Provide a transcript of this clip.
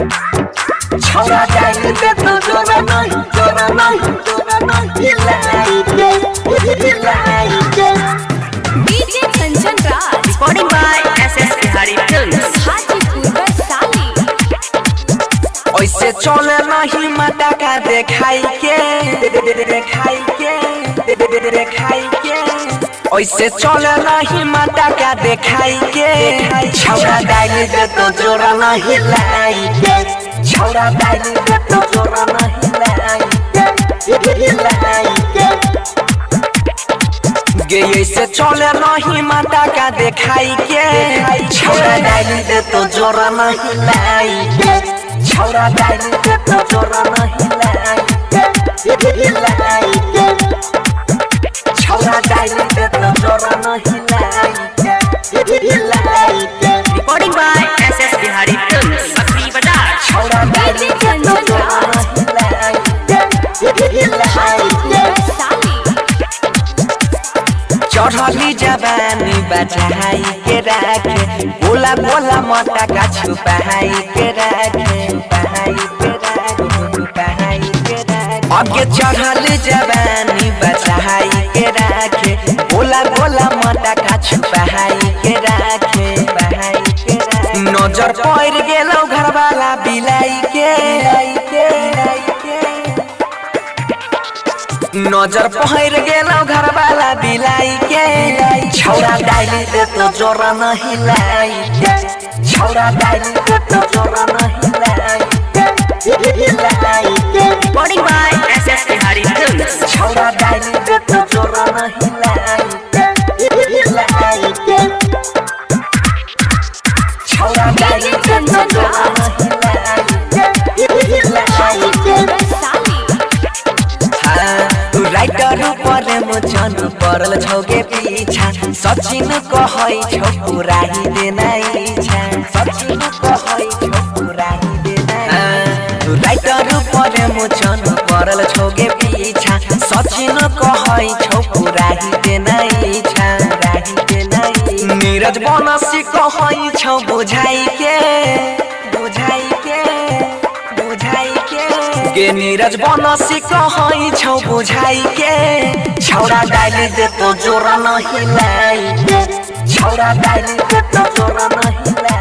छौरा डाली दे तो जोरा नहीं हिलाइके DJ Kanchan Raj recording by SS Bihari films Hajipur Vaishali. ऐसे चले नहीं माता का देखाई के ऐसे चले नहीं माता का देखाई के छौरा डाली दे तो जोरा नहीं हिलाइके छौरा डाली दे तो जोरा नहीं हिलाइके गे ऐसे चले नहीं माता का देखाई के छौरा डाली दे तो जोरा नहीं हिलाइके छौरा डाली दे तो जोरा नहीं हिलाइके छौरा डाली दे तो जोरा नहीं हिलाइके recording by SS Bihari films Bakri Bazar. छौरा डाली दे तो जोरा नहीं हिलाइके चढ़ली जवानी बचाई के राखे बोला बोला मोटा का छुपाई के राखे आगे चढ़ली जवानी बचाई के राखे बोला बोला मोटा का छुपाई के राखे नजर पड़ गेलो घर वाला बिलाई के नजर पहर गेलो घर वाला बिलाई के छौरा डाली दे तो जोरा नहीं हिलाइके छौरा डाली दे तो जोरा नहीं हिलाइके recording by SS Bihari films छौरा डाली दे तो जोरा नहीं हिलाइके छौरा डाली दे तो जोरा नहीं हिलाइके राइटर पर मुझन परल छौके पीछा सचिन कहै छौ पूरा ही देना इच्छा सचिन कहै छौ पूरा ही देना राइटर पर मुझन परल छौके पीछा सचिन कहै छौ पूरा ही देना इच्छा नीरज बनसी कहै छौ बुझाई के गे नीरज बनसी कहै छौ बुझाई के छौरा डाली दे तो जोरा नहीं हिलाइके छौरा डाली दे तो जोरा नहीं हिलाइके।